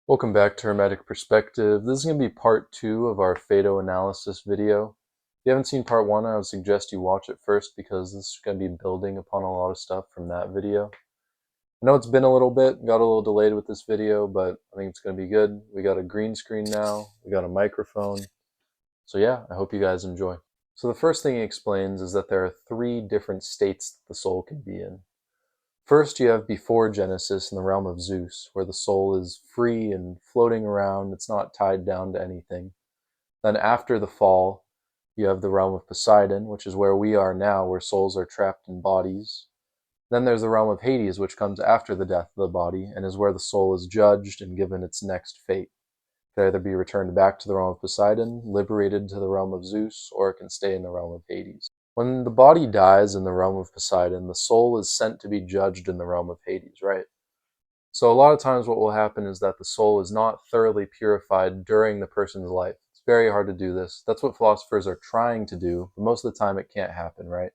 Welcome back to Hermetic Perspective. This is going to be part 2 of our Phaedo analysis video. If you haven't seen part 1, I would suggest you watch it first because this is going to be building upon a lot of stuff from that video. I know it's been a little bit, got a little delayed with this video, but I think it's going to be good. We got a green screen now, we got a microphone. So yeah, I hope you guys enjoy. So the first thing he explains is that there are 3 different states that the soul can be in. First, you have before Genesis in the realm of Zeus, where the soul is free and floating around, it's not tied down to anything. Then after the fall, you have the realm of Poseidon, which is where we are now, where souls are trapped in bodies. Then there's the realm of Hades, which comes after the death of the body, and is where the soul is judged and given its next fate. It can either be returned back to the realm of Poseidon, liberated to the realm of Zeus, or it can stay in the realm of Hades. When the body dies in the realm of Poseidon, the soul is sent to be judged in the realm of Hades, right? So a lot of times what will happen is that the soul is not thoroughly purified during the person's life. It's very hard to do this. That's what philosophers are trying to do, but most of the time it can't happen, right?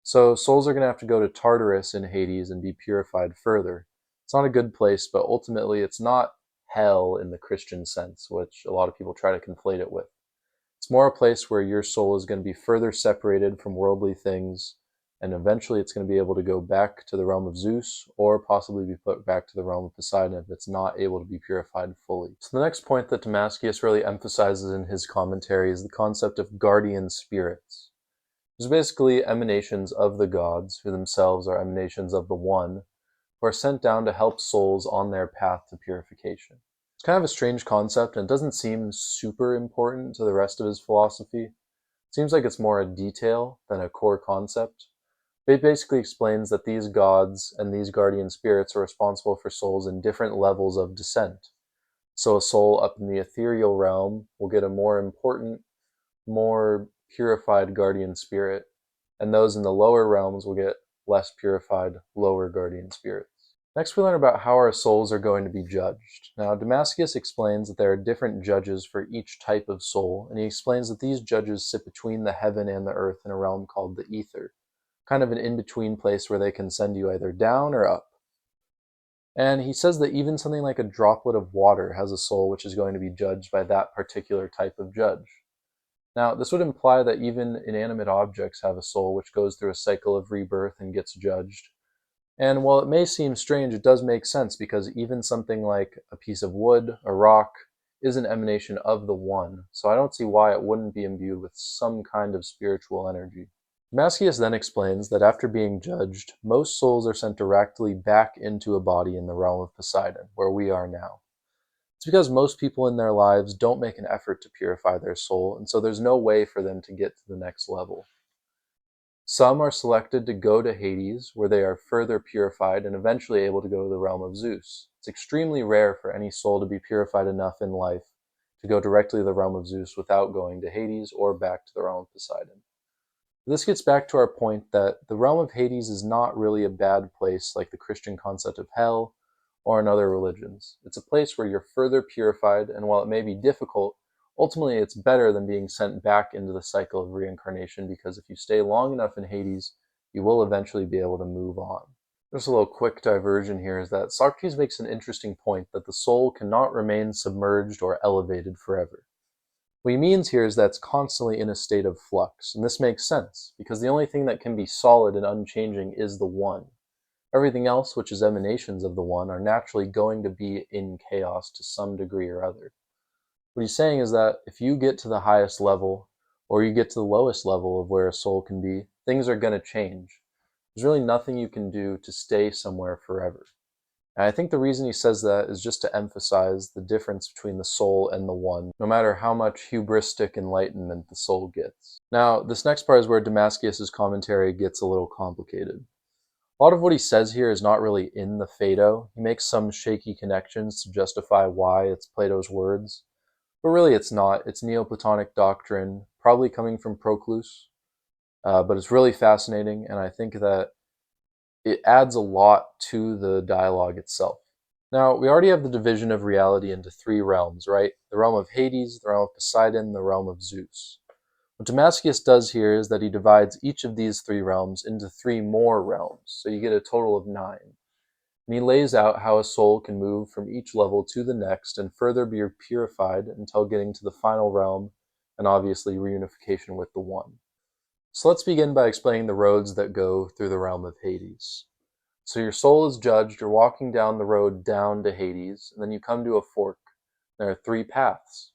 So souls are going to have to go to Tartarus in Hades and be purified further. It's not a good place, but ultimately it's not hell in the Christian sense, which a lot of people try to conflate it with. It's more a place where your soul is going to be further separated from worldly things, and eventually it's going to be able to go back to the realm of Zeus, or possibly be put back to the realm of Poseidon if it's not able to be purified fully. So the next point that Damamscius really emphasizes in his commentary is the concept of guardian spirits. There's basically emanations of the gods, who themselves are emanations of the One, who are sent down to help souls on their path to purification. It's kind of a strange concept, and it doesn't seem super important to the rest of his philosophy. It seems like it's more a detail than a core concept. It basically explains that these gods and these guardian spirits are responsible for souls in different levels of descent. So a soul up in the ethereal realm will get a more important, more purified guardian spirit, and those in the lower realms will get less purified, lower guardian spirits. Next, we learn about how our souls are going to be judged. Now, Damamscius explains that there are different judges for each type of soul, and he explains that these judges sit between the heaven and the earth in a realm called the ether, kind of an in-between place where they can send you either down or up. And he says that even something like a droplet of water has a soul which is going to be judged by that particular type of judge. Now, this would imply that even inanimate objects have a soul which goes through a cycle of rebirth and gets judged. And while it may seem strange, it does make sense because even something like a piece of wood, a rock, is an emanation of the One. So I don't see why it wouldn't be imbued with some kind of spiritual energy. Damamscius then explains that after being judged, most souls are sent directly back into a body in the realm of Poseidon, where we are now. It's because most people in their lives don't make an effort to purify their soul, and so there's no way for them to get to the next level. Some are selected to go to Hades, where they are further purified and eventually able to go to the realm of Zeus. It's extremely rare for any soul to be purified enough in life to go directly to the realm of Zeus without going to Hades or back to the realm of Poseidon. This gets back to our point that the realm of Hades is not really a bad place like the Christian concept of hell or in other religions. It's a place where you're further purified, and while it may be difficult, ultimately it's better than being sent back into the cycle of reincarnation, because if you stay long enough in Hades, you will eventually be able to move on. Just a little quick diversion here is that Socrates makes an interesting point that the soul cannot remain submerged or elevated forever. What he means here is that it's constantly in a state of flux, and this makes sense, because the only thing that can be solid and unchanging is the One. Everything else, which is emanations of the One, are naturally going to be in chaos to some degree or other. What he's saying is that if you get to the highest level, or you get to the lowest level of where a soul can be, things are going to change. There's really nothing you can do to stay somewhere forever. And I think the reason he says that is just to emphasize the difference between the soul and the One, no matter how much hubristic enlightenment the soul gets. Now, this next part is where Damamscius' commentary gets a little complicated. A lot of what he says here is not really in the Phaedo. He makes some shaky connections to justify why it's Plato's words, but really it's not. It's Neoplatonic doctrine, probably coming from Proclus, but it's really fascinating, and I think that it adds a lot to the dialogue itself. Now, we already have the division of reality into 3 realms, right? The realm of Hades, the realm of Poseidon, the realm of Zeus. What Damamscius does here is that he divides each of these 3 realms into 3 more realms, so you get a total of 9. and he lays out how a soul can move from each level to the next and further be purified until getting to the final realm and obviously reunification with the One. So let's begin by explaining the roads that go through the realm of Hades. So your soul is judged, you're walking down the road down to Hades, and then you come to a fork. There are three paths.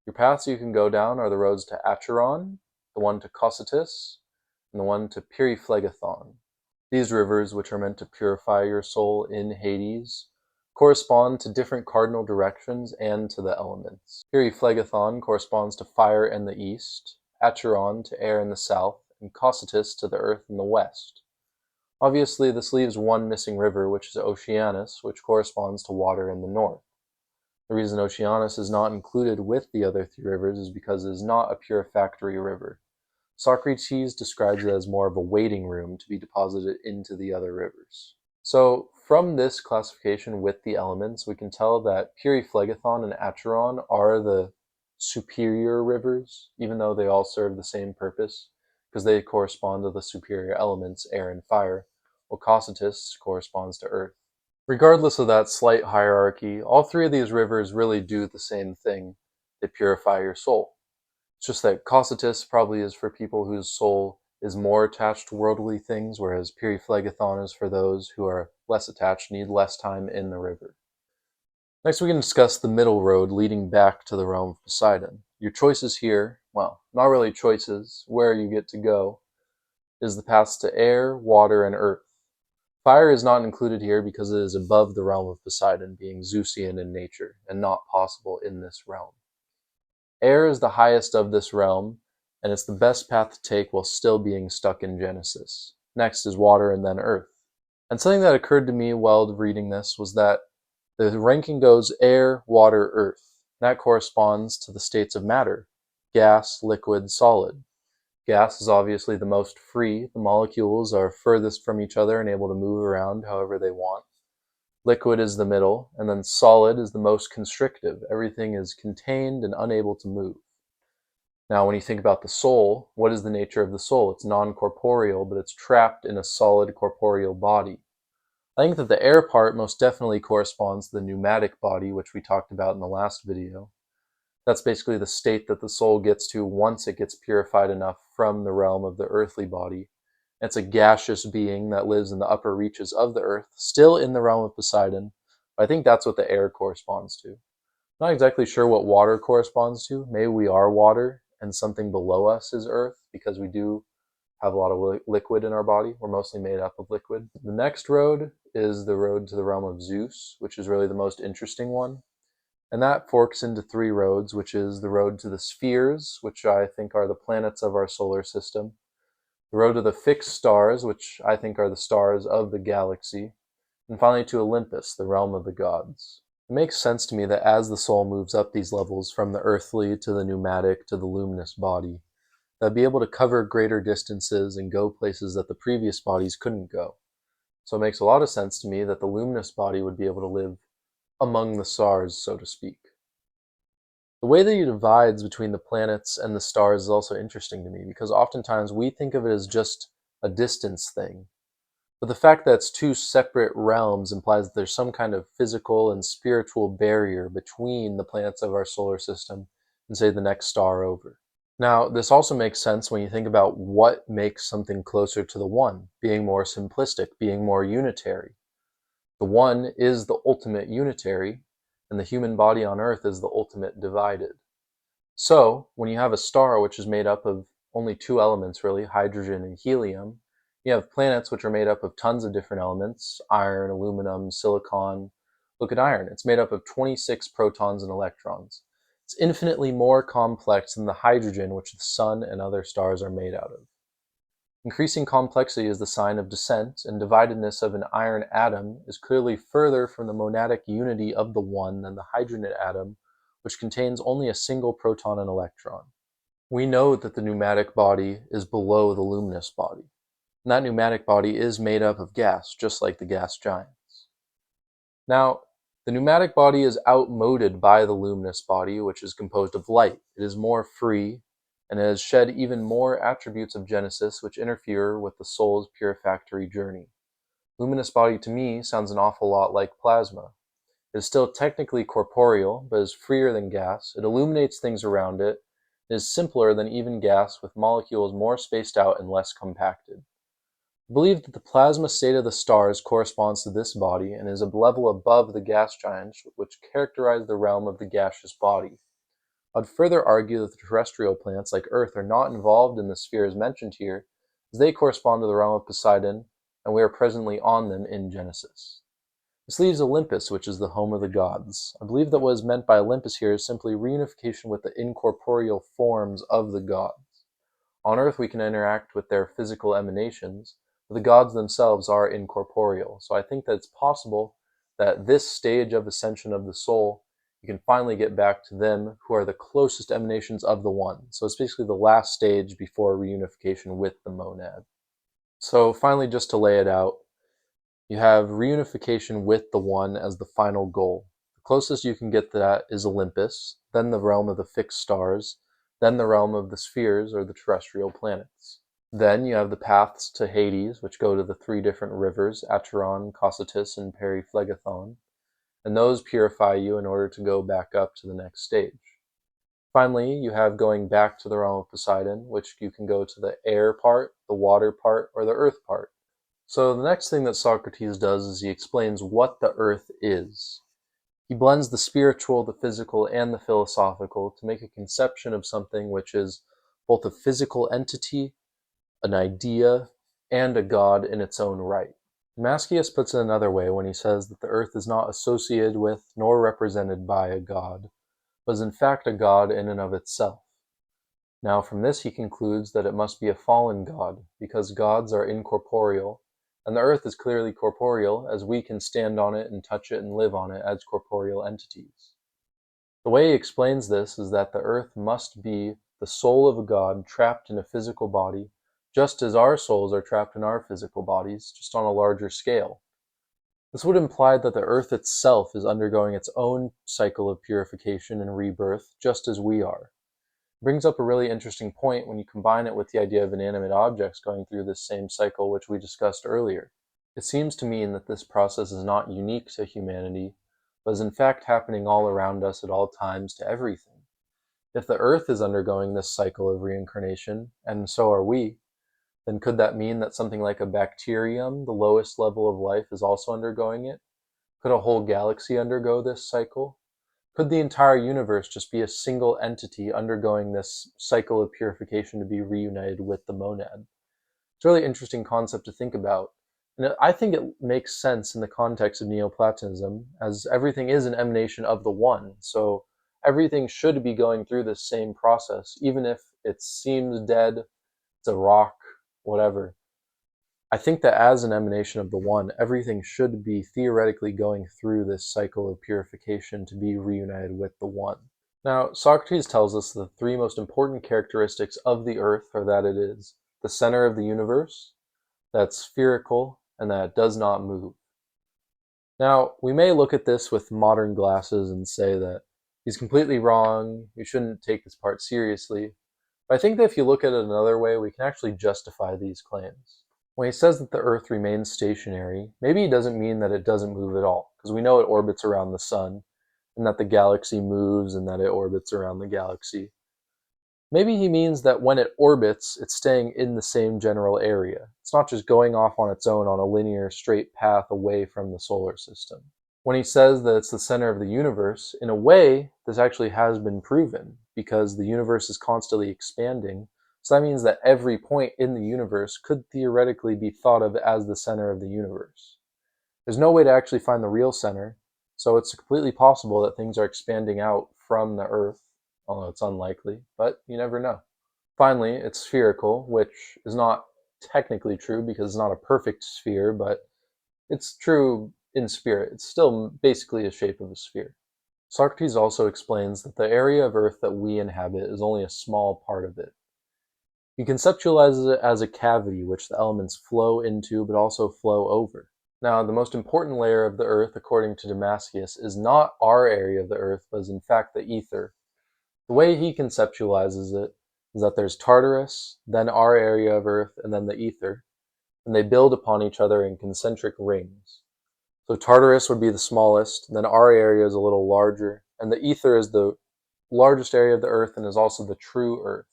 Your paths you can go down are the roads to Acheron, the one to Cocytus, and the one to Pyriphlegethon. These rivers, which are meant to purify your soul in Hades, correspond to different cardinal directions and to the elements. Pyriphlegethon corresponds to fire in the east, Acheron to air in the south, and Cocytus to the earth in the west. Obviously, this leaves one missing river, which is Oceanus, which corresponds to water in the north. The reason Oceanus is not included with the other three rivers is because it is not a purifactory river. Socrates describes it as more of a waiting room to be deposited into the other rivers. So from this classification with the elements, we can tell that Pyriphlegethon and Acheron are the superior rivers, even though they all serve the same purpose, because they correspond to the superior elements, air and fire, while Cocytus corresponds to earth. Regardless of that slight hierarchy, all three of these rivers really do the same thing. They purify your soul. It's just that Cocytus probably is for people whose soul is more attached to worldly things, whereas Pyriphlegethon is for those who are less attached, need less time in the river. Next, we can discuss the middle road leading back to the realm of Poseidon. Your choices here, well, not really choices, where you get to go, is the paths to air, water, and earth. Fire is not included here because it is above the realm of Poseidon, being Zeusian in nature, and not possible in this realm. Air is the highest of this realm, and it's the best path to take while still being stuck in Genesis. Next is water and then earth. And something that occurred to me while reading this was that the ranking goes air, water, earth. That corresponds to the states of matter: gas, liquid, solid. Gas is obviously the most free. The molecules are furthest from each other and able to move around however they want. Liquid is the middle, and then solid is the most constrictive. Everything is contained and unable to move. Now, when you think about the soul, what is the nature of the soul? It's non-corporeal, but it's trapped in a solid corporeal body. I think that the air part most definitely corresponds to the pneumatic body, which we talked about in the last video. That's basically the state that the soul gets to once it gets purified enough from the realm of the earthly body. It's a gaseous being that lives in the upper reaches of the earth, still in the realm of Poseidon. But I think that's what the air corresponds to. Not exactly sure what water corresponds to. Maybe we are water and something below us is earth, because we do have a lot of liquid in our body. We're mostly made up of liquid. The next road is the road to the realm of Zeus, which is really the most interesting one. And that forks into three roads, which is the road to the spheres, which I think are the planets of our solar system, the road to the fixed stars, which I think are the stars of the galaxy, and finally to Olympus, the realm of the gods. It makes sense to me that as the soul moves up these levels from the earthly to the pneumatic to the luminous body, that'd be able to cover greater distances and go places that the previous bodies couldn't go. So it makes a lot of sense to me that the luminous body would be able to live among the stars, so to speak. The way that he divides between the planets and the stars is also interesting to me, because oftentimes we think of it as just a distance thing. But the fact that it's two separate realms implies that there's some kind of physical and spiritual barrier between the planets of our solar system and, say, the next star over. Now, this also makes sense when you think about what makes something closer to the one, being more simplistic, being more unitary. The one is the ultimate unitary, and the human body on Earth is the ultimate divided. So, when you have a star which is made up of only two elements really, hydrogen and helium, you have planets which are made up of tons of different elements: iron, aluminum, silicon. Look at iron. It's made up of 26 protons and electrons. It's infinitely more complex than the hydrogen which the sun and other stars are made out of. Increasing complexity is the sign of descent, and dividedness of an iron atom is clearly further from the monadic unity of the one than the hydrogen atom, which contains only a single proton and electron. We know that the pneumatic body is below the luminous body, and that pneumatic body is made up of gas, just like the gas giants. Now, the pneumatic body is outmoded by the luminous body, which is composed of light. It is more free, and it has shed even more attributes of Genesis which interfere with the soul's purifactory journey. Luminous body to me sounds an awful lot like plasma. It is still technically corporeal, but is freer than gas. It illuminates things around it. It is simpler than even gas, with molecules more spaced out and less compacted. I believe that the plasma state of the stars corresponds to this body and is a level above the gas giants, which characterize the realm of the gaseous body. I'd further argue that the terrestrial planets like Earth are not involved in the spheres mentioned here, as they correspond to the realm of Poseidon, and we are presently on them in Genesis. This leaves Olympus, which is the home of the gods. I believe that what is meant by Olympus here is simply reunification with the incorporeal forms of the gods. On Earth we can interact with their physical emanations, but the gods themselves are incorporeal, so I think that it's possible that this stage of ascension of the soul, you can finally get back to them who are the closest emanations of the One. So it's basically the last stage before reunification with the monad. So finally, just to lay it out, you have reunification with the One as the final goal. The closest you can get to that is Olympus, then the realm of the fixed stars, then the realm of the spheres or the terrestrial planets. Then you have the paths to Hades, which go to the three different rivers, Acheron, Cocytus, and Periphlegython, and those purify you in order to go back up to the next stage. Finally, you have going back to the realm of Poseidon, which you can go to the air part, the water part, or the earth part. So the next thing that Socrates does is he explains what the earth is. He blends the spiritual, the physical, and the philosophical to make a conception of something which is both a physical entity, an idea, and a god in its own right. Damamscius puts it another way when he says that the earth is not associated with nor represented by a god, but is in fact a god in and of itself. Now from this he concludes that it must be a fallen god, because gods are incorporeal, and the earth is clearly corporeal, as we can stand on it and touch it and live on it as corporeal entities. The way he explains this is that the earth must be the soul of a god trapped in a physical body, just as our souls are trapped in our physical bodies, just on a larger scale. This would imply that the earth itself is undergoing its own cycle of purification and rebirth, just as we are. It brings up a really interesting point when you combine it with the idea of inanimate objects going through this same cycle which we discussed earlier. It seems to mean that this process is not unique to humanity, but is in fact happening all around us at all times to everything. If the earth is undergoing this cycle of reincarnation, and so are we, then could that mean that something like a bacterium, the lowest level of life, is also undergoing it? Could a whole galaxy undergo this cycle? Could the entire universe just be a single entity undergoing this cycle of purification to be reunited with the monad? It's a really interesting concept to think about. And I think it makes sense in the context of Neoplatonism, as everything is an emanation of the One. So everything should be going through this same process, even if it seems dead, it's a rock, whatever. I think that as an emanation of the One, everything should be theoretically going through this cycle of purification to be reunited with the One. Now, Socrates tells us the three most important characteristics of the earth are that it is the center of the universe, that it's spherical, and that it does not move. Now, we may look at this with modern glasses and say that he's completely wrong, we shouldn't take this part seriously, but I think that if you look at it another way, we can actually justify these claims. When he says that the Earth remains stationary, maybe he doesn't mean that it doesn't move at all, because we know it orbits around the sun, and that the galaxy moves and that it orbits around the galaxy. Maybe he means that when it orbits, it's staying in the same general area. It's not just going off on its own on a linear, straight path away from the solar system. When he says that it's the center of the universe, in a way, this actually has been proven, because the universe is constantly expanding. So that means that every point in the universe could theoretically be thought of as the center of the universe. There's no way to actually find the real center, so it's completely possible that things are expanding out from the Earth, although it's unlikely, but you never know. Finally, it's spherical, which is not technically true because it's not a perfect sphere, but it's true in spirit. It's still basically a shape of a sphere. Socrates also explains that the area of Earth that we inhabit is only a small part of it. He conceptualizes it as a cavity which the elements flow into but also flow over. Now, the most important layer of the Earth, according to Damamscius, is not our area of the Earth, but is in fact the ether. The way he conceptualizes it is that there's Tartarus, then our area of Earth, and then the ether. and they build upon each other in concentric rings. So Tartarus would be the smallest, and then our area is a little larger, and the ether is the largest area of the earth and is also the true earth.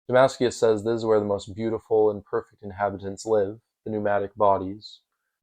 Damamscius says this is where the most beautiful and perfect inhabitants live, the pneumatic bodies.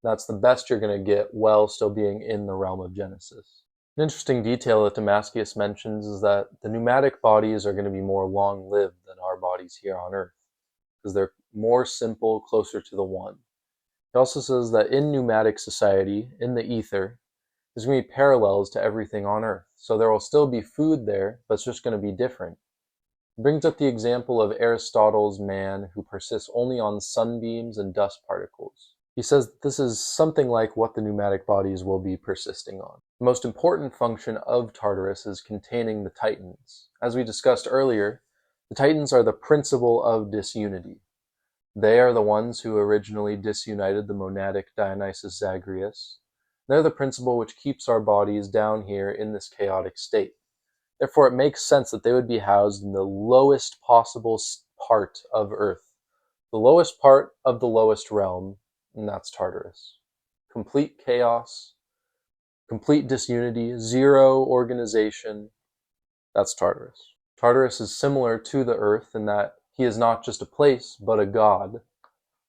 That's the best you're going to get while still being in the realm of Genesis. An interesting detail that Damamscius mentions is that the pneumatic bodies are going to be more long-lived than our bodies here on Earth, because they're more simple, closer to the one. He also says that in pneumatic society, in the ether, there's going to be parallels to everything on Earth. So there will still be food there, but it's just going to be different. He brings up the example of Aristotle's man who persists only on sunbeams and dust particles. He says that this is something like what the pneumatic bodies will be persisting on. The most important function of Tartarus is containing the Titans. As we discussed earlier, the Titans are the principle of disunity. They are the ones who originally disunited the monadic Dionysus Zagreus. They're the principle which keeps our bodies down here in this chaotic state. Therefore, it makes sense that they would be housed in the lowest possible part of Earth, the lowest part of the lowest realm, and that's Tartarus. Complete chaos, complete disunity, zero organization, that's Tartarus. Tartarus is similar to the Earth in that he is not just a place, but a god.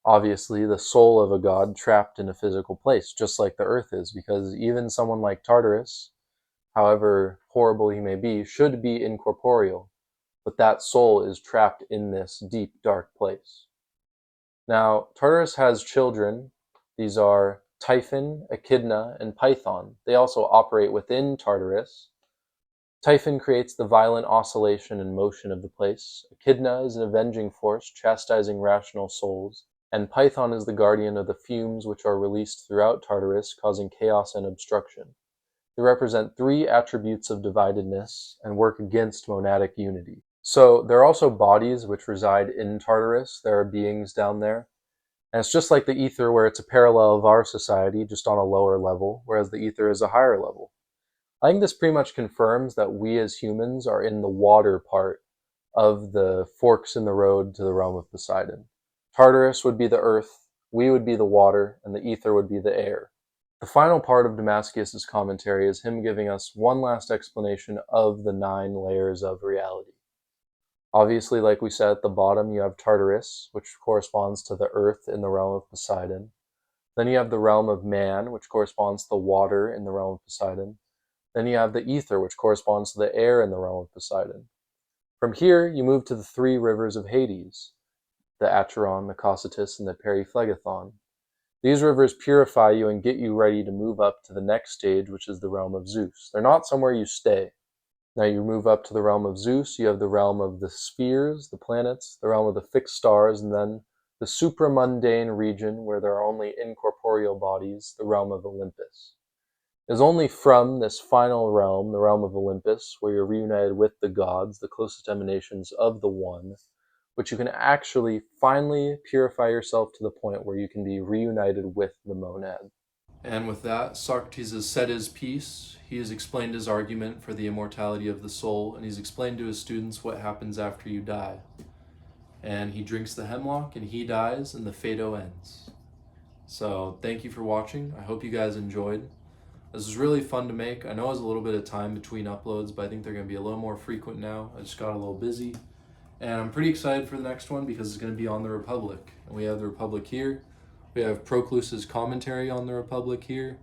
Obviously, the soul of a god trapped in a physical place, just like the Earth is, because even someone like Tartarus, however horrible he may be, should be incorporeal, but that soul is trapped in this deep, dark place. Now, Tartarus has children. These are Typhon, Echidna, and Python. They also operate within Tartarus. Typhon creates the violent oscillation and motion of the place. Echidna is an avenging force, chastising rational souls. And Python is the guardian of the fumes which are released throughout Tartarus, causing chaos and obstruction. They represent three attributes of dividedness and work against monadic unity. So there are also bodies which reside in Tartarus. There are beings down there. And it's just like the ether, where it's a parallel of our society, just on a lower level, whereas the ether is a higher level. I think this pretty much confirms that we as humans are in the water part of the forks in the road to the realm of Poseidon. Tartarus would be the earth, we would be the water, and the ether would be the air. The final part of Damamscius' commentary is him giving us one last explanation of the 9 layers of reality. Obviously, like we said at the bottom, you have Tartarus, which corresponds to the earth in the realm of Poseidon. Then you have the realm of man, which corresponds to the water in the realm of Poseidon. Then you have the ether, which corresponds to the air in the realm of Poseidon. From here, you move to the 3 rivers of Hades, the Acheron, the Cocytus, and the Periphlegathon. These rivers purify you and get you ready to move up to the next stage, which is the realm of Zeus. They're not somewhere you stay. Now you move up to the realm of Zeus, you have the realm of the spheres, the planets, the realm of the fixed stars, and then the supramundane region where there are only incorporeal bodies, the realm of Olympus. It is only from this final realm, the realm of Olympus, where you're reunited with the gods, the closest emanations of the One, which you can actually finally purify yourself to the point where you can be reunited with the monad. And with that, Socrates has said his piece. He has explained his argument for the immortality of the soul, and he's explained to his students what happens after you die. And he drinks the hemlock, and he dies, and the Phaedo ends. So thank you for watching. I hope you guys enjoyed. This is really fun to make. I know it was a little bit of time between uploads, but I think they're going to be a little more frequent now. I just got a little busy. And I'm pretty excited for the next one because it's going to be on the Republic. And we have the Republic here. We have Proclus's commentary on the Republic here.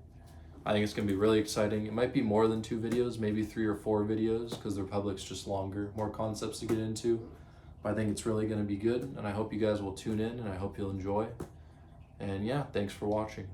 I think it's going to be really exciting. It might be more than 2 videos, maybe 3 or 4 videos, because the Republic's just longer, more concepts to get into. But I think it's really going to be good, and I hope you guys will tune in, and I hope you'll enjoy. And yeah, thanks for watching.